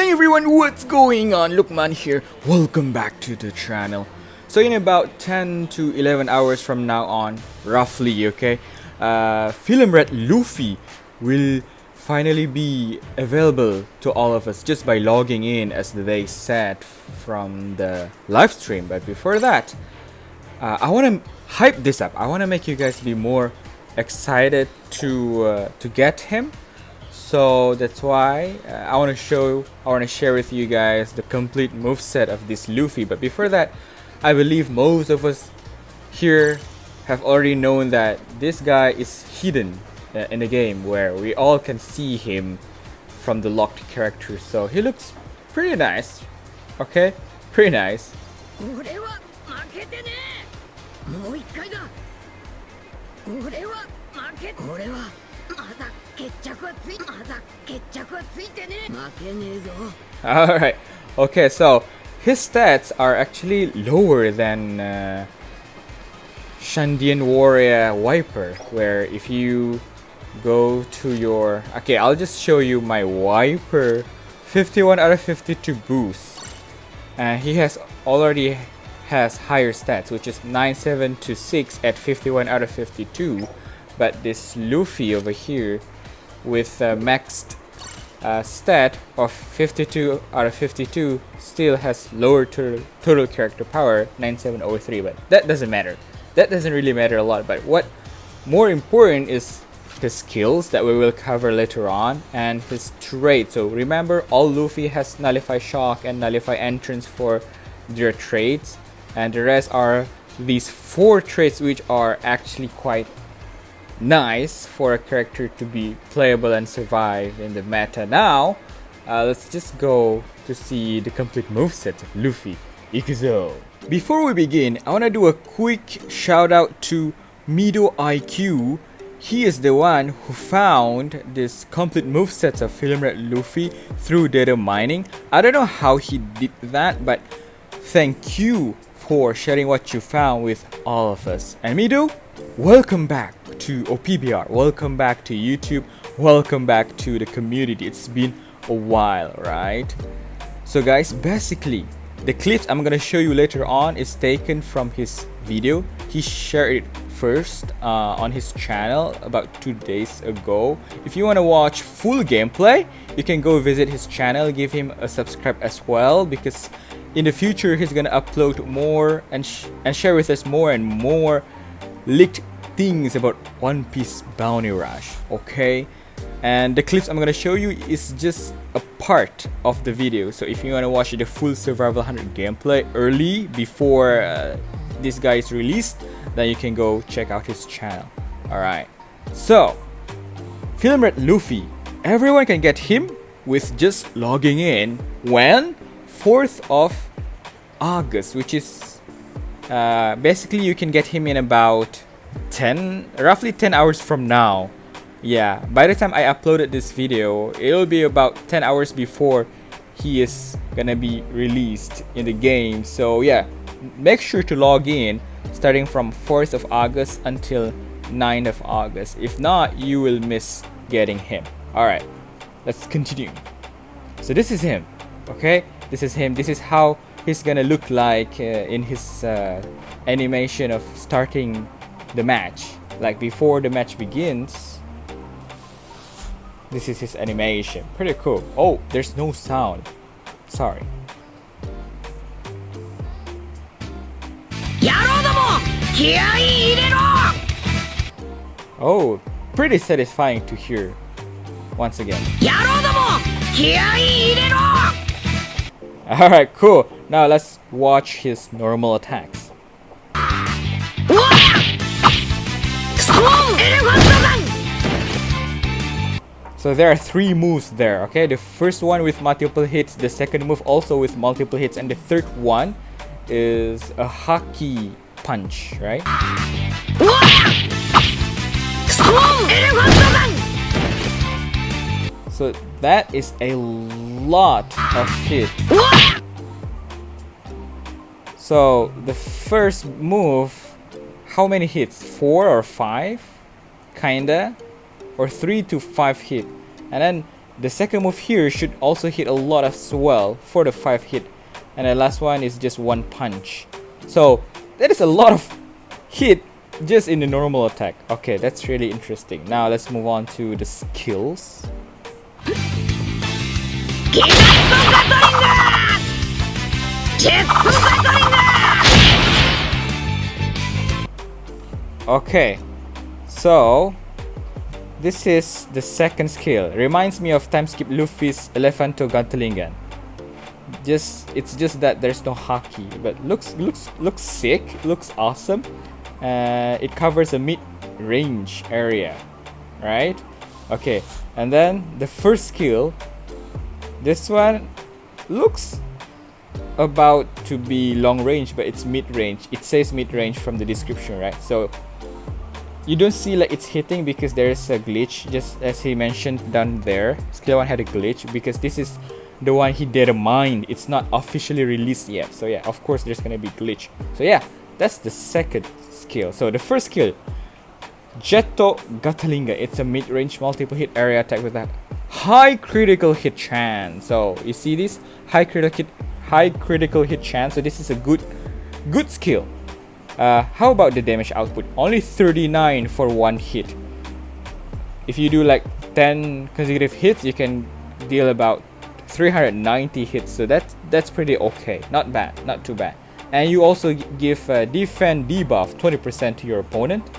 Hey everyone, what's going on? Lookman here. Welcome back to the channel. So in about 10 to 11 hours from now on, roughly, okay, Film Red Luffy will finally be available to all of us just by logging in, as they said from the live stream. But before that, I want to hype this up. I want to make you guys be more excited to get him. So that's why I want to share with you guys the complete moveset of this Luffy. But before that, I believe most of us here have already known that this guy is hidden in the game, where we all can see him from the locked character. So he looks pretty nice, okay? Pretty nice. Alright, okay, so his stats are actually lower than Shandian Warrior Wiper, where if you go to your... Okay, I'll just show you my Wiper 51 out of 52 boost. He already has higher stats, which is 9.726 at 51 out of 52. But this Luffy over here with a maxed stat of 52 out of 52 still has lower total character power, 9703. But that doesn't matter. That doesn't really matter a lot. But what more important is his skills that we will cover later on, and his trait. So remember, all Luffy has Nullify Shock and Nullify Entrance for their traits, and the rest are these 4 traits, which are actually quite nice for a character to be playable and survive in the meta. Now, let's just go to see the complete moveset of Luffy. Ikuzo. Before we begin, I want to do a quick shout out to Mido IQ. He is the one who found this complete movesets of Film Red Luffy through data mining. I don't know how he did that, but thank you for sharing what you found with all of us. And Mido, welcome back to OPBR, welcome back to YouTube, welcome back to the community. It's been a while, right? So guys, basically the clips I'm gonna show you later on is taken from his video. He shared it first on his channel about 2 days ago. If you want to watch full gameplay, you can go visit his channel, give him a subscribe as well, because in the future he's gonna upload more and share with us more and more leaked things about One Piece Bounty Rush, okay? And the clips I'm gonna show you is just a part of the video. So if you want to watch the full Survival 100 gameplay early before this guy is released, then you can go check out his channel. Alright, so Film Red Luffy, everyone can get him with just logging in when 4th of August, which is basically you can get him in about roughly 10 hours from now. Yeah, by the time I uploaded this video, it'll be about 10 hours before he is gonna be released in the game. So yeah, make sure to log in starting from 4th of August until 9th of August. If not, you will miss getting him. Alright, let's continue. So this is him, okay? This is him. This is how he's gonna look like in his animation of starting the match. Like before the match begins, this is his animation. Pretty cool. Oh, there's no sound. Sorry. Oh, pretty satisfying to hear once again. Alright, cool. Now let's watch his normal attacks. So there are 3 moves there, okay? The first one with multiple hits, the second move also with multiple hits, and the third one is a Haki punch, right? So that is a lot of hit. So the first move, how many hits? 4 or 5? Kinda. Or 3 to 5 hit. And then the second move here should also hit a lot as well for the 5 hit, and the last one is just 1 punch. So that is a lot of hit just in the normal attack. Okay, that's really interesting. Now let's move on to the skills. Okay, so this is the second skill. Reminds me of time skip Luffy's Elephanto Gantelingan. It's just that there's no haki, but looks sick, looks awesome. It covers a mid-range area, right? Okay, and then the first skill, this one looks about to be long range, but it's mid-range. It says mid-range from the description, right? So you don't see like it's hitting because there's a glitch, just as he mentioned down there. Skill 1 had a glitch because this is the one he determined. It's not officially released yet, so yeah, of course there's gonna be glitch. So yeah, that's the second skill. So the first skill, Jetto Gatlinga. It's a mid-range multiple hit area attack with a high critical hit chance. So you see this high critical hit chance. So this is a good skill. How about the damage output? Only 39 for 1 hit. If you do like 10 consecutive hits, you can deal about 390 hits. So that's pretty okay. Not bad, not too bad. And you also give defend debuff 20% to your opponent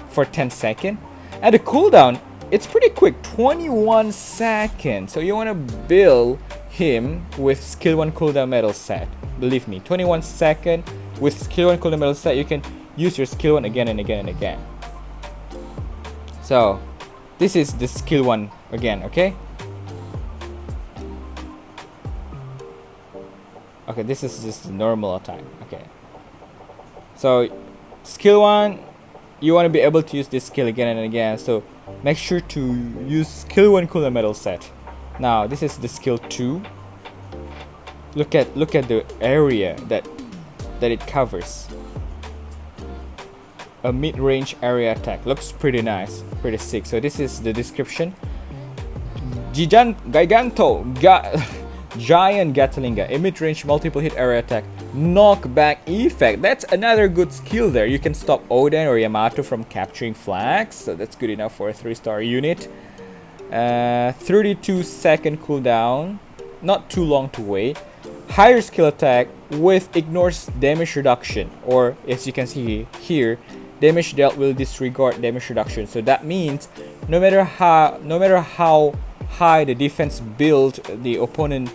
for 10 seconds. And the cooldown, it's pretty quick, 21 seconds. So you want to build him with skill 1 cooldown medal set. Believe me, 21 seconds with skill 1 cooldown medal set, you can use your skill 1 again and again and again. So this is the skill 1 again, okay? Okay, this is just the normal attack. Okay. So skill 1, you want to be able to use this skill again and again. So make sure to use skill 1 cooldown medal set. Now this is the skill 2. Look at the area that it covers. A mid-range area attack. Looks pretty nice, pretty sick. So this is the description. Giant Gatlinga, a mid-range multiple hit area attack, knockback effect. That's another good skill there. You can stop Oden or Yamato from capturing flags, so that's good enough for a 3-star unit. 32-second cooldown, not too long to wait. Higher skill attack with ignores damage reduction, or as you can see here, damage dealt will disregard damage reduction. So that means no matter how high the defense build the opponent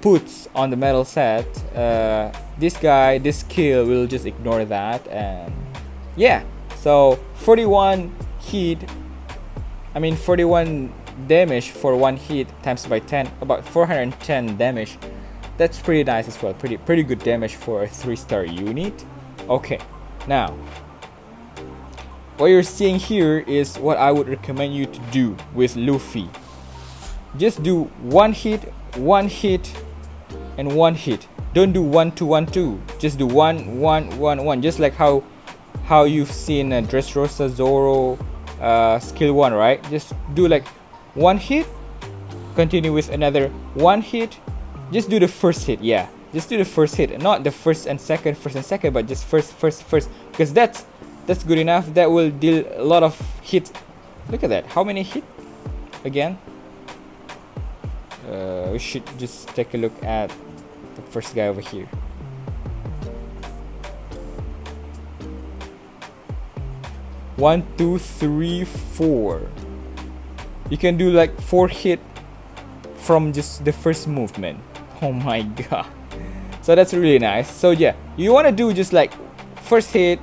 puts on the medal set, this skill will just ignore that. And yeah, so 41 damage for 1 hit times by 10, about 410 damage. That's pretty nice as well. Pretty good damage for a 3-star unit. Okay, now what you're seeing here is what I would recommend you to do with Luffy. Just do 1 hit, 1 hit, and 1 hit. Don't do 1 2 1 2. Just do 1 1 1 1. Just like how you've seen Dressrosa Zoro skill 1, right? Just do like 1 hit, continue with another 1 hit. Just do the first hit, yeah. Just do the first hit, not the first and second, but just first, because that's good enough. That will deal a lot of hits. Look at that. How many hit again? We should just take a look at the first guy over here. One, two, three, 4. You can do like 4 hit from just the first movement. Oh my god. So that's really nice. So yeah, you want to do just like first hit,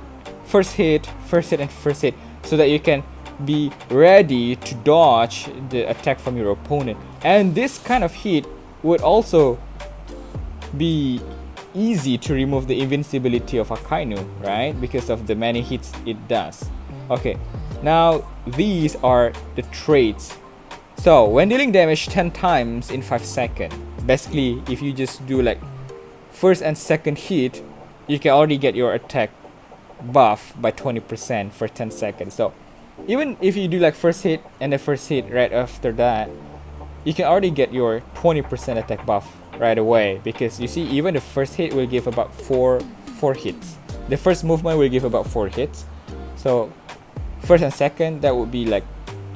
and first hit, so that you can be ready to dodge the attack from your opponent. And this kind of hit would also be easy to remove the invincibility of Akainu, right? Because of the many hits it does. Okay, now these are the traits. So when dealing damage 10 times in 5 seconds, basically if you just do like first and second hit, you can already get your attack buff by 20% for 10 seconds. So even if you do like first hit and the first hit right after that, you can already get your 20% attack buff right away, because you see even the first hit will give about 4 hits. The first movement will give about 4 hits. So first and second, that would be like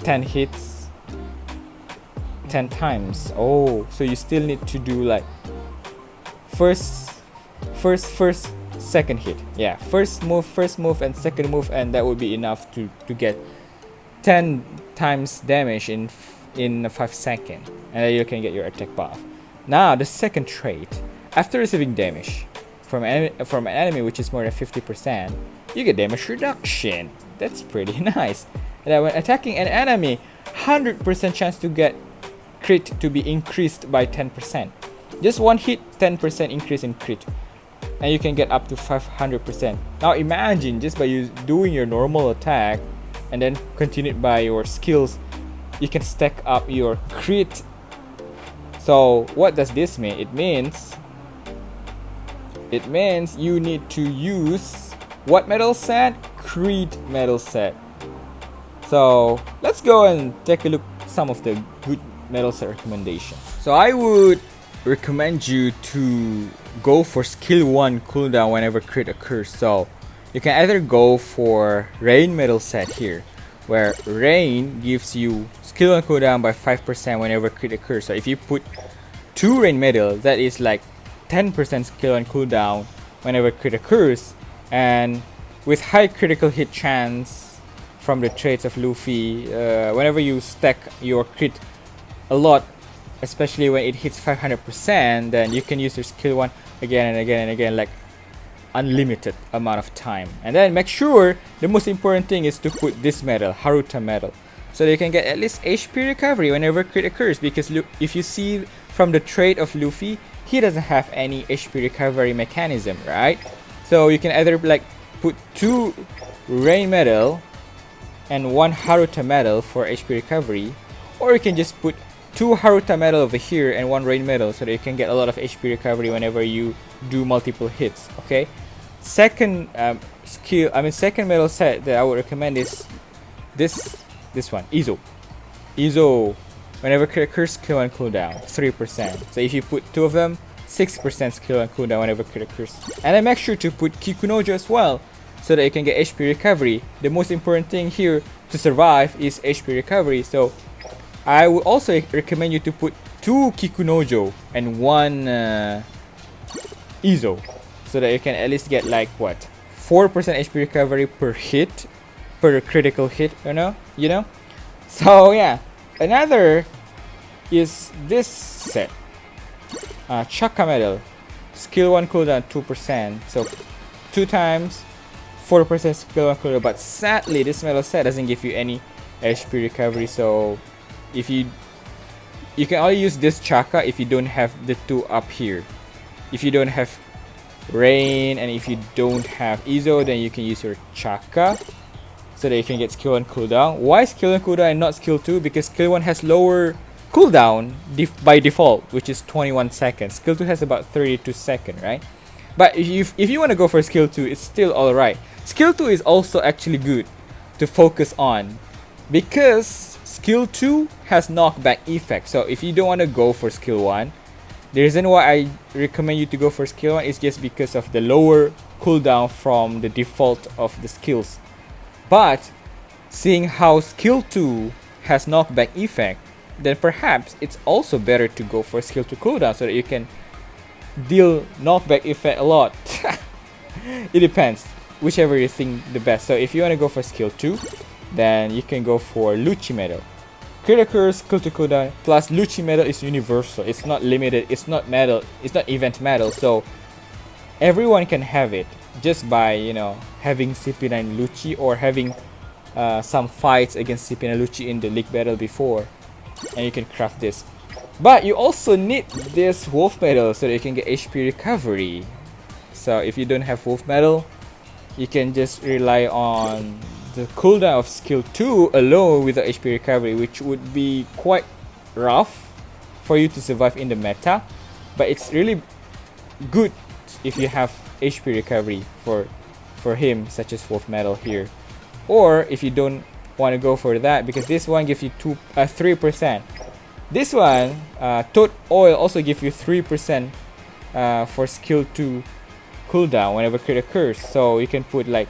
10 hits 10 times. Oh, so you still need to do like first, second hit. Yeah, first move and second move, and that would be enough to get 10 times damage in 5 seconds, and then you can get your attack buff. Now the second trait, after receiving damage from an enemy which is more than 50%, you get damage reduction. That's pretty nice. And then when attacking an enemy, 100% chance to get crit to be increased by 10%. Just one hit, 10% increase in crit, and you can get up to 500%. Now imagine just by doing your normal attack and then continued by your skills, you can stack up your crit. So what does this mean? It means you need to use what metal set? Crit metal set. So let's go and take a look at some of the good metal set recommendations. So I would recommend you to go for skill 1 cooldown whenever crit occurs. So you can either go for rain metal set here, where rain gives you skill 1 cooldown by 5% whenever crit occurs. So if you put 2 rain metal, that is like 10% skill 1 cooldown whenever crit occurs, and with high critical hit chance from the traits of Luffy, whenever you stack your crit a lot, especially when it hits 500%, then you can use your skill 1 again and again and again, like unlimited amount of time. And then make sure the most important thing is to put this metal, Haruta metal, so that you can get at least HP recovery whenever crit occurs, because if you see from the trait of Luffy, he doesn't have any HP recovery mechanism, right? So you can either like put 2 rain metal and 1 Haruta metal for HP recovery, or you can just put 2 Haruta metal over here and 1 rain metal, so that you can get a lot of HP recovery whenever you do multiple hits. Okay. Second second metal set that I would recommend is this one, Izo. Whenever crit occurs, skill 1 cooldown 3%. So if you put 2 of them, 6% skill 1 cooldown whenever crit occurs. And then make sure to put Kikunojo as well, so that you can get HP recovery. The most important thing here to survive is HP recovery. So I would also recommend you to put 2 Kikunojo and 1 Izo, so that you can at least get like what, 4% HP recovery per hit, per critical hit, you know. So yeah, another is this set, Chaka metal, skill 1 cooldown 2%, so 2 times 4% skill 1 cooldown. But sadly, this metal set doesn't give you any HP recovery. So if you can only use this Chaka if you don't have the 2 up here. If you don't have rain and if you don't have Izo, then you can use your Chaka, so that you can get skill 1 cooldown. Why skill 1 cooldown and not skill 2? Because skill 1 has lower cooldown by default, which is 21 seconds. Skill 2 has about 32 seconds, right? But if you want to go for skill 2, it's still alright. Skill 2 is also actually good to focus on, because skill 2 has knockback effect. So if you don't want to go for skill 1, the reason why I recommend you to go for skill 1 is just because of the lower cooldown from the default of the skills. But seeing how skill 2 has knockback effect, then perhaps it's also better to go for skill 2 cooldown, so that you can deal knockback effect a lot. It depends, whichever you think the best. So if you want to go for skill 2, then you can go for Lucci metal. Crit occurs, skill 2 cooldown, plus Lucci metal is universal. It's not limited, it's not metal, it's not event metal, so everyone can have it just by, having CP9 Lucci, or having some fights against CP9 Lucci in the league battle before, and you can craft this. But you also need this wolf metal, so that you can get HP recovery. So if you don't have wolf metal, you can just rely on the cooldown of skill 2 alone with the HP recovery, which would be quite rough for you to survive in the meta. But it's really good if you have HP recovery for him, such as wolf metal here. Or if you don't want to go for that, because this one gives you 3% This one, Toad Oil, also give you 3% for skill 2 cooldown whenever crit occurs. So you can put like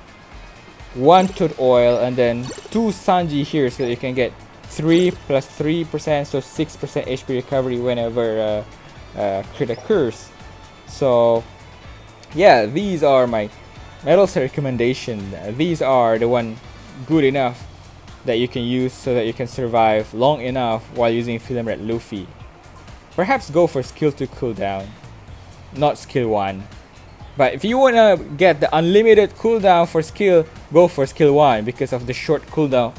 1 Toad Oil and then 2 Sanji here, so you can get 3 plus 3%, so 6% HP recovery whenever crit occurs. So yeah, these are my metal set recommendation. These are the one good enough that you can use so that you can survive long enough while using Film Red Luffy. Perhaps go for skill 2 cooldown, not skill 1. But if you wanna get the unlimited cooldown for skill, go for skill 1 because of the short cooldown,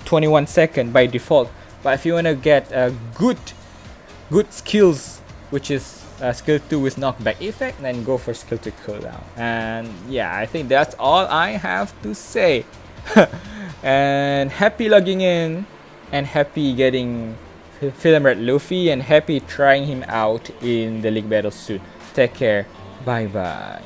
21 seconds by default. But if you wanna get good skills, which is skill 2 with knockback effect, then go for skill 2 cooldown. And yeah, I think that's all I have to say. And happy logging in, and happy getting Film Red Luffy, and happy trying him out in the league battle soon. Take care. Bye bye.